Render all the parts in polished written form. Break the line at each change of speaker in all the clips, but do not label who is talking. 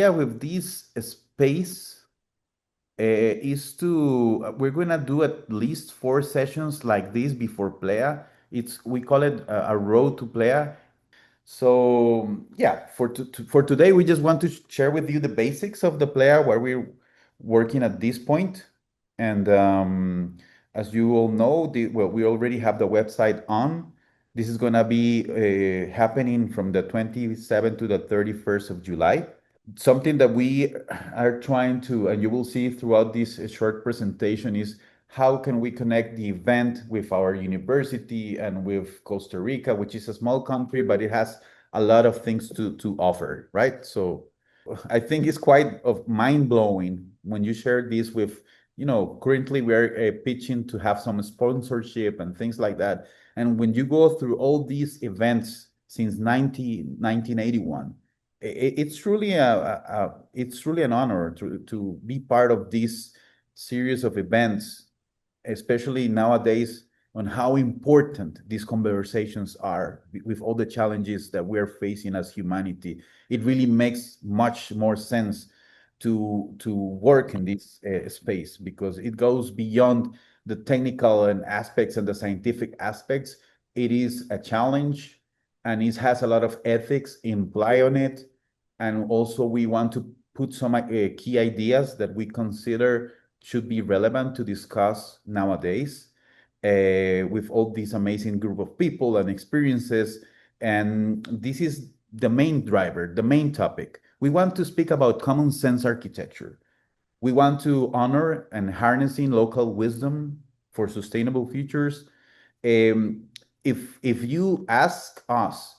idea with this space is to we're gonna do at least 4 sessions like this before PLEA. We call it a road to PLEA. So yeah, for today, we just want to share with you the basics of the PLEA, where we're working at this point. And as you all know, well, we already have the website on. This is gonna be happening from the 27th to the 31st of July. Something that we are trying to, and you will see throughout this short presentation, is how can we connect the event with our university and with Costa Rica, which is a small country, but it has a lot of things to offer, right? So I think it's quite of mind blowing when you share this with, currently we're pitching to have some sponsorship and things like that. And when you go through all these events since 1981, it's truly it's truly an honor to be part of this series of events, especially nowadays, on how important these conversations are with all the challenges that we're facing as humanity. It really makes much more sense to work in this space, because it goes beyond the technical and aspects and the scientific aspects. It is a challenge, and it has a lot of ethics imply on it. And also we want to put some key ideas that we consider should be relevant to discuss nowadays, with all these amazing group of people and experiences. And this is the main driver, the main topic. We want to speak about common sense architecture. We want to honor and harnessing local wisdom for sustainable futures. Um, if you ask us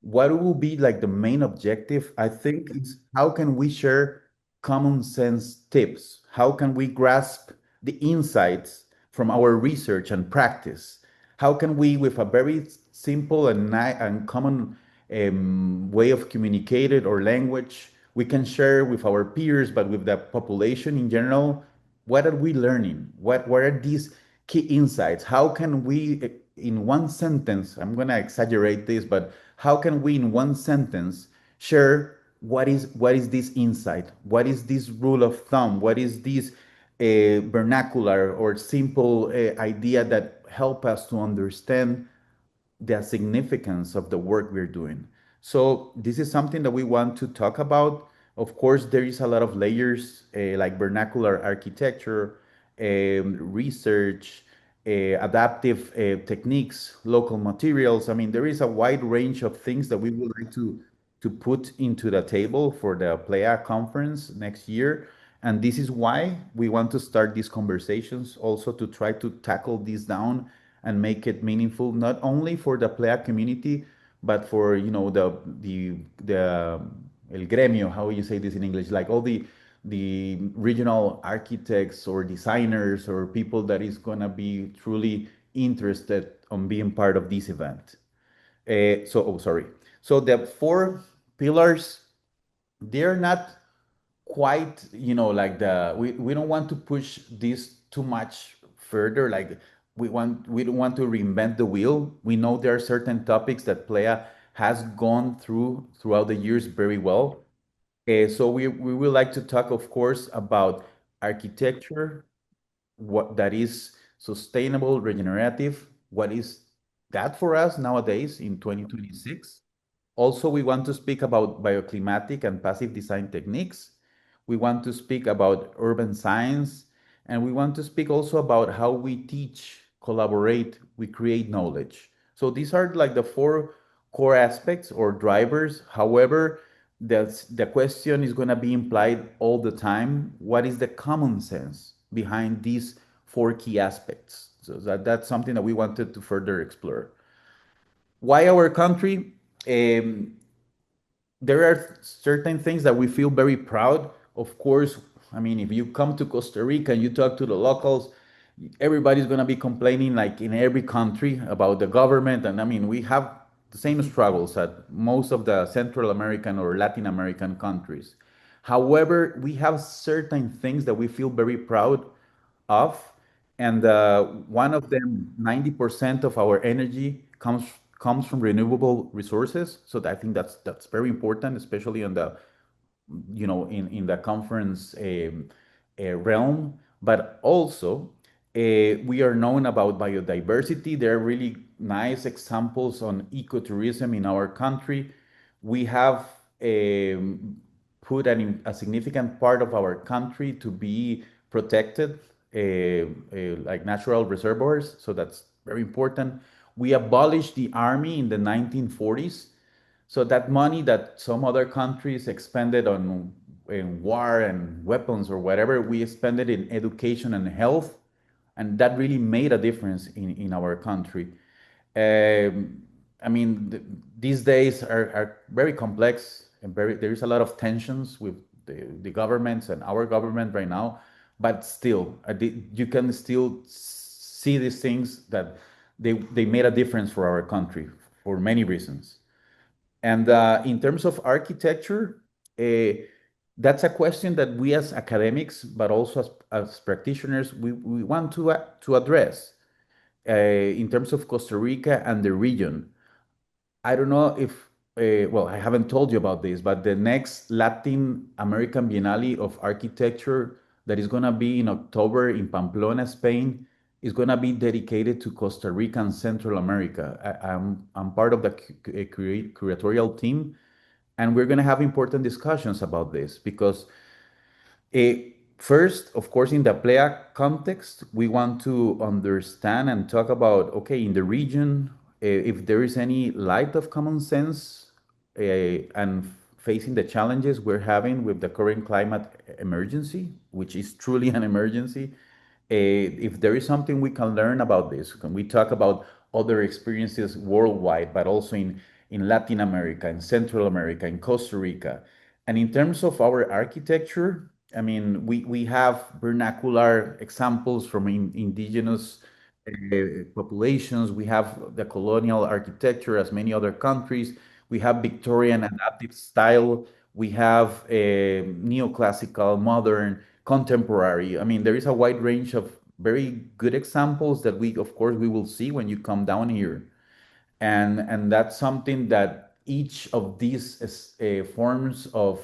what will be like the main objective, I think it's how can we share common sense tips? How can we grasp the insights from our research and practice? How can we, with a very simple and common way of communicated or language, we can share with our peers, but with the population in general, what are we learning? What are these key insights? How can we, in one sentence, I'm going to exaggerate this, but how can we, in one sentence, share what is this insight? What is this rule of thumb? What is this vernacular or simple idea that help us to understand the significance of the work we're doing? So this is something that we want to talk about. Of course, there is a lot of layers, like vernacular architecture, research, adaptive techniques, local materials. I mean, there is a wide range of things that we would like to put into the table for the PLEA conference next year. And this is why we want to start these conversations, also to try to tackle this down and make it meaningful, not only for the PLEA community, but for, the el gremio, how you say this in English, like all the regional architects or designers or people that is gonna be truly interested on being part of this event. Sorry. So the 4 pillars, they're not quite, like we don't want to push this too much further. Like we don't want to reinvent the wheel. We know there are certain topics that PLEA has gone throughout the years very well. So we would like to talk, of course, about architecture, what that is sustainable, regenerative, what is that for us nowadays in 2026. Also, we want to speak about bioclimatic and passive design techniques. We want to speak about urban science, and we want to speak also about how we teach, collaborate, we create knowledge. So these are like the 4 core aspects or drivers. However, the question is going to be implied all the time. What is the common sense behind these 4 key aspects? So that's something that we wanted to further explore. Why our country? Um, there are certain things that we feel very proud. Of course, I mean, if you come to Costa Rica and you talk to the locals, everybody's going to be complaining, like in every country, about the government. And I mean, we have the same struggles that most of the Central American or Latin American countries. However, we have certain things that we feel very proud of. And one of them, 90% of our energy comes from renewable resources. So I think that's very important, especially on the in the conference realm, but also we are known about biodiversity. There are really nice examples on ecotourism in our country. We have put a significant part of our country to be protected, like natural reservoirs. So that's very important. We abolished the army in the 1940s. So that money that some other countries expended on in war and weapons or whatever, we expended in education and health, and that really made a difference in our country. Um, I mean, these days are very complex and there is a lot of tensions with the governments and our government right now, but still, you can still see these things that they made a difference for our country for many reasons. And in terms of architecture, uh, that's a question that we as academics, but also as practitioners, we want to address in terms of Costa Rica and the region. I don't know if, well, I haven't told you about this, but the next Latin American Biennale of Architecture that is going to be in October in Pamplona, Spain, is going to be dedicated to Costa Rica and Central America. I'm part of the curatorial team, and we're going to have important discussions about this because first, of course, in the PLEA context, we want to understand and talk about, okay, in the region, if there is any light of common sense and facing the challenges we're having with the current climate emergency, which is truly an emergency, if there is something we can learn about this, can we talk about other experiences worldwide, but also in Latin America, in Central America, in Costa Rica. And in terms of our architecture, I mean, we have vernacular examples from indigenous populations. We have the colonial architecture, as many other countries. We have Victorian adaptive style. We have neoclassical, modern, contemporary. I mean, there is a wide range of very good examples that of course, we will see when you come down here. And that's something that each of these forms of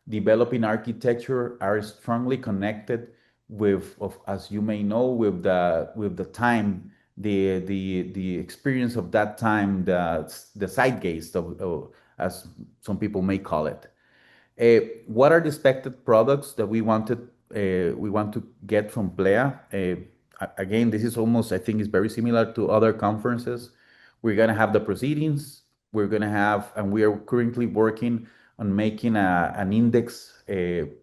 developing architecture are strongly connected with, as you may know, with the time, the experience of that time, the zeitgeist of, as some people may call it. What are the expected products that we want to get from PLEA? Again, this is almost, I think, is very similar to other conferences. We're gonna have the proceedings. We're gonna have, and we are currently working on making an index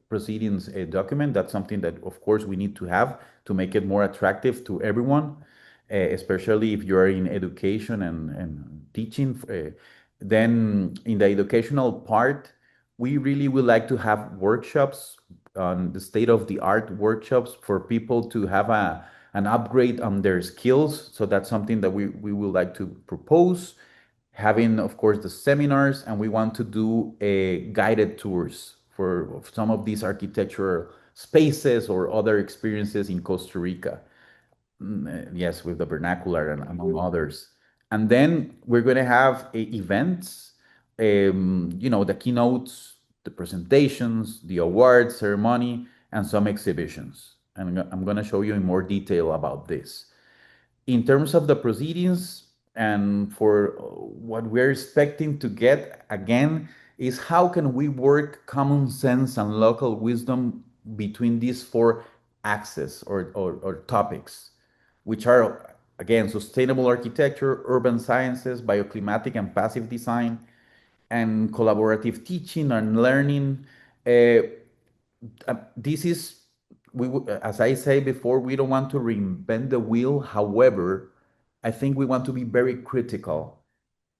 proceedings document. That's something that, of course, we need to have to make it more attractive to everyone, especially if you're in education and teaching. Then in the educational part, we really would like to have workshops on the state of the art workshops for people to have an upgrade on their skills. So that's something that we would like to propose. Having, of course, the seminars, and we want to do a guided tours for some of these architectural spaces or other experiences in Costa Rica. Yes, with the vernacular and among others. And then we're going to have events, the keynotes, the presentations, the award ceremony, and some exhibitions. And I'm going to show you in more detail about this. In terms of the proceedings and for what we're expecting to get again is how can we work common sense and local wisdom between these four axes or topics, which are again sustainable architecture, urban sciences, bioclimatic and passive design, and collaborative teaching and learning. This is as I say before, we don't want to reinvent the wheel. However, I think we want to be very critical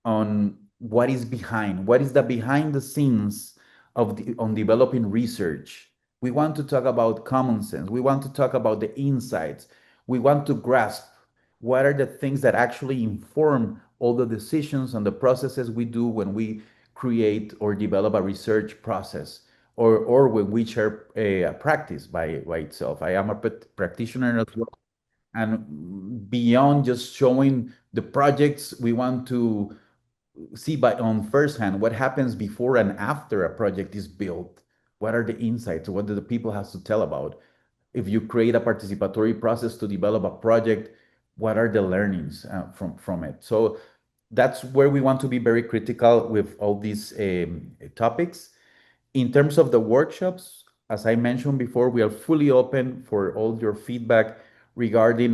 on what is the behind the scenes of on developing research. We want to talk about common sense. We want to talk about the insights. We want to grasp what are the things that actually inform all the decisions and the processes we do when we create or develop a research process, or when we share a practice by itself. I am a practitioner as well, and beyond just showing the projects, we want to see by on first hand what happens before and after a project is built. what are the insights? What do the people have to tell about? If you create a participatory process to develop a project, what are the learnings from it? So that's where we want to be very critical with all these topics. In terms of the workshops, as I mentioned before, we are fully open for all your feedback regarding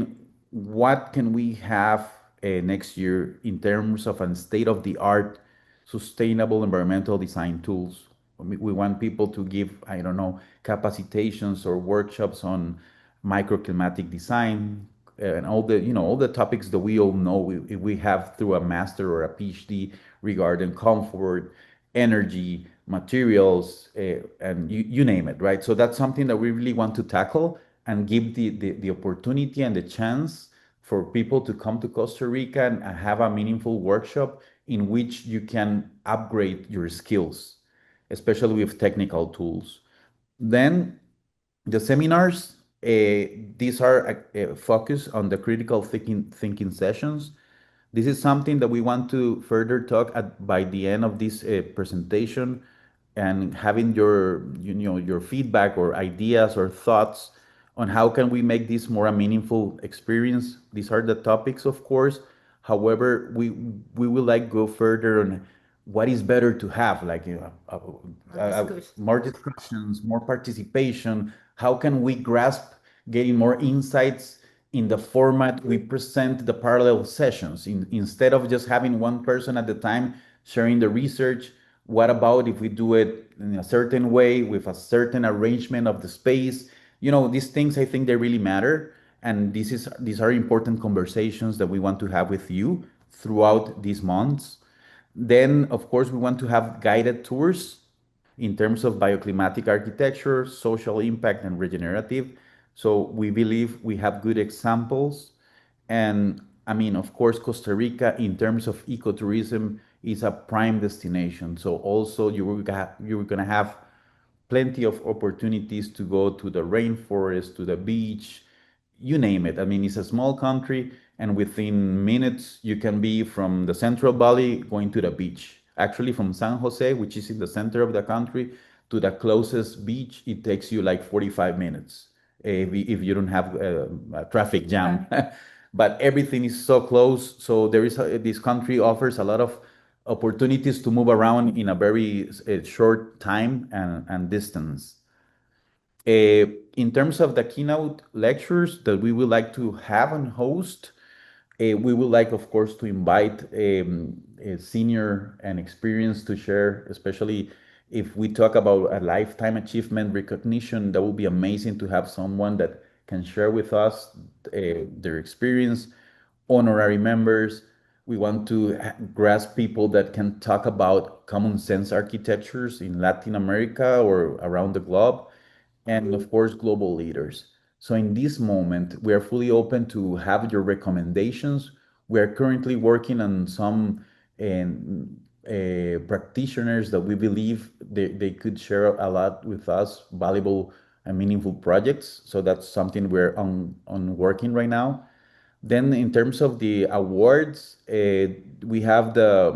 what can we have next year in terms of a state-of-the-art sustainable environmental design tools. We want people to give, I don't know, capacitations or workshops on microclimatic design and all the, all the topics that we all know we have through a master or a PhD regarding comfort, energy, materials, and you name it, right? So that's something that we really want to tackle and give the opportunity and the chance for people to come to Costa Rica and have a meaningful workshop in which you can upgrade your skills, especially with technical tools. Then the seminars, these are focused on the critical thinking sessions. This is something that we want to further talk at by the end of this presentation, and having your feedback or ideas or thoughts on how can we make this more a meaningful experience. These are the topics, of course. However, we will like go further on what is better to have, like
More discussion.
more discussions, more participation. How can we grasp getting more insights in the format we present the parallel sessions? Instead of just having one person at the time sharing the research, what about if we do it in a certain way with a certain arrangement of the space? These things, I think they really matter. And these are important conversations that we want to have with you throughout these months. Then, of course, we want to have guided tours in terms of bioclimatic architecture, social impact, and regenerative. So we believe we have good examples. And I mean, of course, Costa Rica, in terms of ecotourism, is a prime destination. So also you're gonna have plenty of opportunities to go to the rainforest, to the beach, you name it. I mean, it's a small country, and within minutes, you can be from the Central Valley going to the beach. Actually, from San Jose, which is in the center of the country, to the closest beach, it takes you like 45 minutes if you don't have a traffic jam. But everything is so close. So this country offers a lot of opportunities to move around in a very short time and distance. In terms of the keynote lectures that we would like to have and host, we would like, of course, to invite a senior and experienced to share, especially if we talk about a lifetime achievement recognition. That would be amazing to have someone that can share with us their experience. Honorary members, we want to grasp people that can talk about common sense architectures in Latin America or around the globe, and of course, global leaders. So in this moment, we are fully open to have your recommendations. We are currently working on some practitioners that we believe they could share a lot with us, valuable and meaningful projects. So that's something we're on working right now. Then in terms of the awards, we have the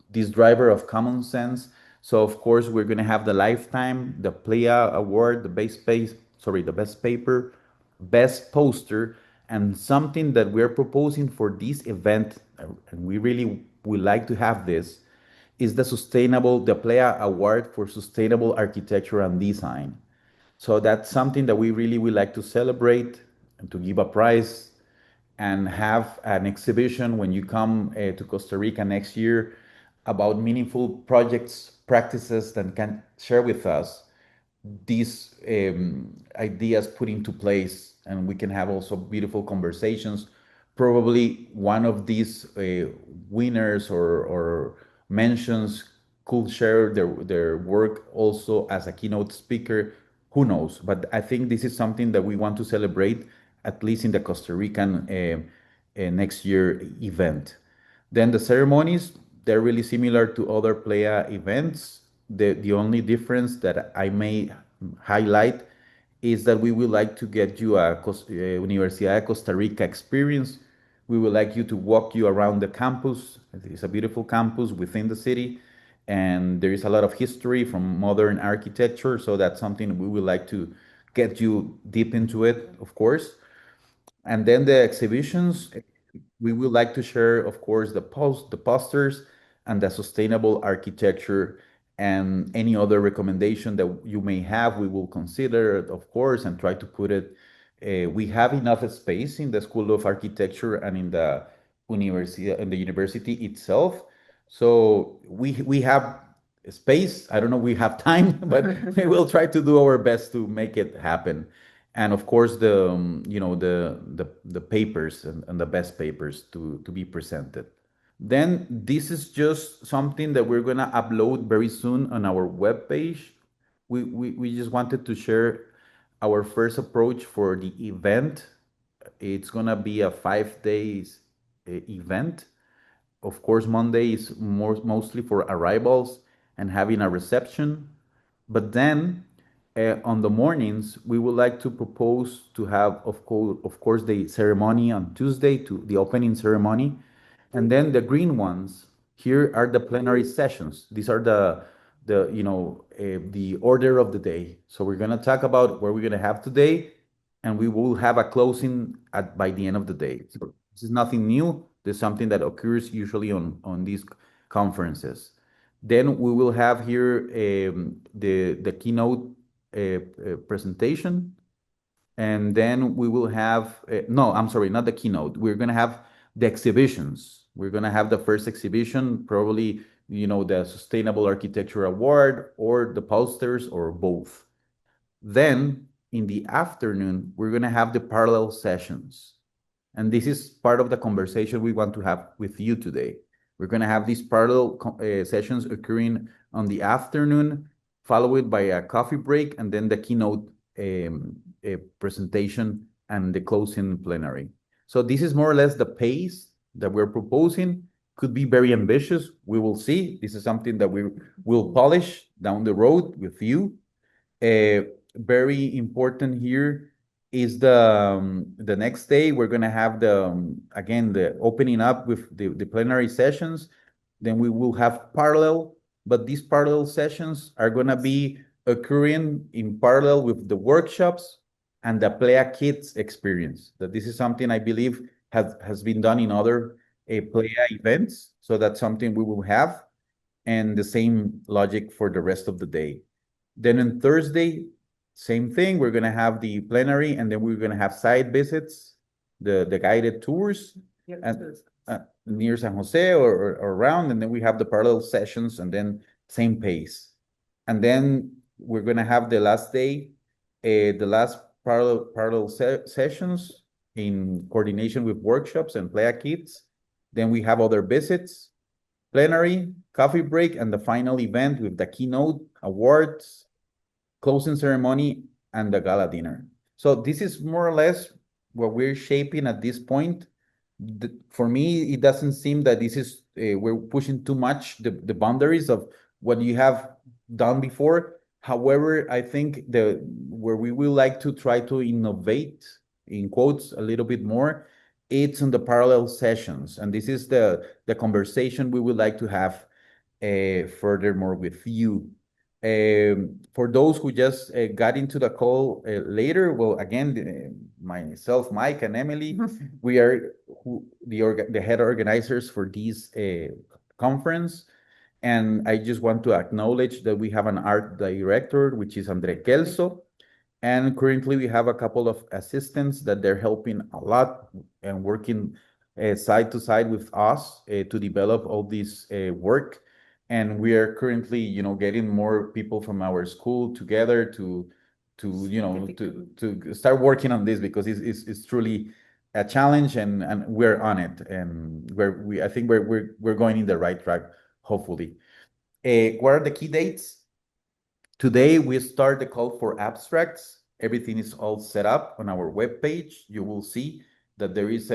this driver of common sense. So of course we're going to have the lifetime, the PLEA award, the best paper, best poster, and something that we're proposing for this event, and we really would like to have this, is the PLEA award for sustainable architecture and design. So that's something that we really would like to celebrate and to give a prize and have an exhibition when you come to Costa Rica next year about meaningful projects, practices that can share with us these ideas put into place, and we can have also beautiful conversations. Probably one of these winners or mentions could share their work also as a keynote speaker. Who knows? But I think this is something that we want to celebrate, at least in the Costa Rican next year event. Then the ceremonies, they're really similar to other PLEA events. The only difference that I may highlight is that we would like to get you a Universidad de Costa Rica experience. We would like you to walk you around the campus. It's a beautiful campus within the city, and there is a lot of history from modern architecture. So that's something we would like to get you deep into it, of course. And then the exhibitions, we would like to share, of course, the posters and the sustainable architecture and any other recommendation that you may have. We will consider it, of course, and try to put it. We have enough space in the School of Architecture and in the university itself. So we have space. I don't know, we have time, but we will try to do our best to make it happen. And of course, the papers and the best papers to be presented. Then this is just something that we're gonna upload very soon on our webpage. We just wanted to share our first approach for the event. It's gonna be a 5 days event. Of course, Monday is mostly for arrivals and having a reception. But then on the mornings, we would like to propose to have, of course, the ceremony on Tuesday, to the opening ceremony. And then the green ones, here are the plenary sessions. These are the order of the day. So we're going to talk about what we're going to have today, and we will have a closing by the end of the day. So this is nothing new. This is something that occurs usually on these conferences. Then we will have here the keynote presentation, and then we will have no, I'm sorry, not the keynote. We're going to have the exhibitions. We're going to have the first exhibition, probably, the Sustainable Architecture Award or the posters or both. Then in the afternoon, we're going to have the parallel sessions. And this is part of the conversation we want to have with you today. We're going to have these parallel sessions occurring on the afternoon, followed by a coffee break, and then the keynote presentation and the closing plenary. So this is more or less the pace that we're proposing. Could be very ambitious. We will see. This is something that we will polish down the road with you. Very important here is the next day. We're going to have again, the opening up with the plenary sessions. Then we will have parallel, but these parallel sessions are going to be occurring in parallel with the workshops and the PLEA Kids experience. That this is something I believe has been done in other PLEA events. So that's something we will have, and the same logic for the rest of the day. Then on Thursday, same thing. We're gonna have the plenary, and then we're gonna have site visits, the guided tours, and near San Jose or around, and then we have the parallel sessions, and then same pace. And then we're gonna have the last day, the last parallel sessions in coordination with workshops and PLEA Kids. Then we have other visits, plenary, coffee break, and the final event with the keynote, awards, closing ceremony, and the gala dinner. So this is more or less what we're shaping at this point. For me, it doesn't seem that this is we're pushing too much the boundaries of what you have done before. However, I think where we will like to try to innovate, in quotes, a little bit more, it's on the parallel sessions, and this is the conversation we would like to have furthermore with you. For those who just got into the call later, well, again, myself, Mike, and Emily, we are the head organizers for this conference. And I just want to acknowledge that we have an art director, which is Andre Kelso. And currently we have a couple of assistants that they're helping a lot and working side to side with us to develop all this work. And we are currently, getting more people from our school together to start working on this, because it's truly a challenge, and we're on it, and I think we're going in the right track, hopefully. What are the key dates? Today, we start the call for abstracts. Everything is all set up on our webpage. You will see that there is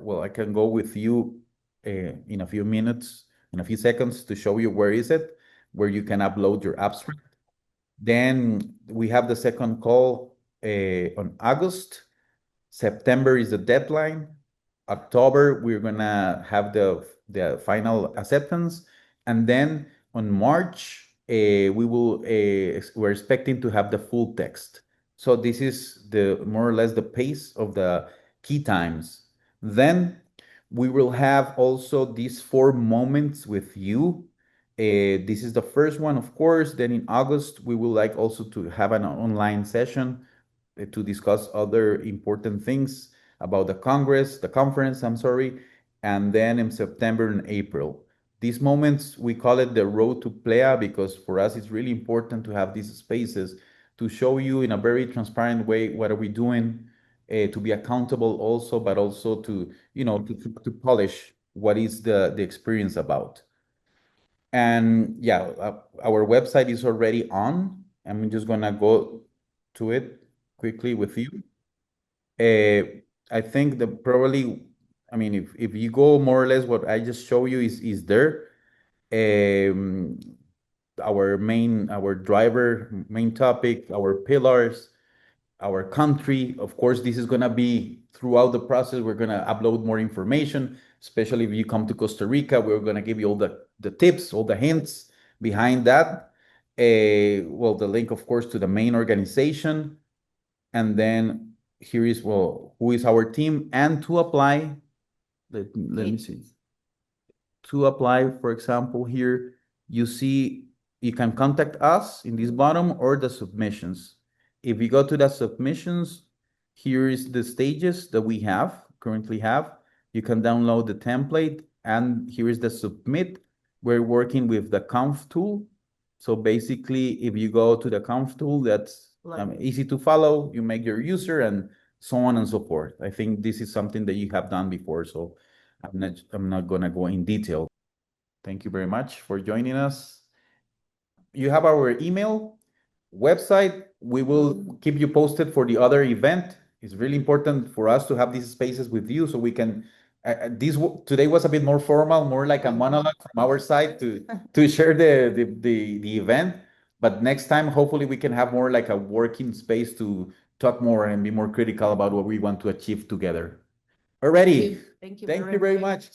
well, I can go with you in a few minutes, in a few seconds, to show you where you can upload your abstract. Then we have the second call on August. September is the deadline. October, we're gonna have the final acceptance. And then On March, we're expecting to have the full text. So this is the more or less the pace of the key times. Then we will have also these 4 moments with you. This is the first one, of course. Then in August, we would like also to have an online session to discuss other important things about the conference, I'm sorry, and then in September and April. These moments, we call it the road to PLEA because for us it's really important to have these spaces to show you in a very transparent way what are we doing, to be accountable also, but also to, to polish what is the experience about. And yeah, our website is already on. I'm just gonna go to it quickly with you. I think that probably, I mean, if you go more or less what I just show you is there. Um, our driver, main topic, our pillars, our country. Of course, this is going to be throughout the process. We're going to upload more information, especially if you come to Costa Rica. We're going to give you all the tips, all the hints behind that. Well, the link, of course, to the main organization. And then here is, well, who is our team? And to apply, let me see. To apply, for example, here, you see you can contact us in this bottom or the submissions. If you go to the submissions, here is the stages that we currently have. You can download the template and here is the submit. We're working with the conf tool. So basically, if you go to the conf tool, that's easy to follow. You make your user and so on and so forth. I think this is something that you have done before, so I'm not gonna go in detail. Thank you very much for joining us. You have our email, website. We will keep you posted for the other event. It's really important for us to have these spaces with you so we can. Today was a bit more formal, more like a monologue from our side to share the event. But next time, hopefully, we can have more like a working space to talk more and be more critical about what we want to achieve together. Already.
Thank you
Thank you very much.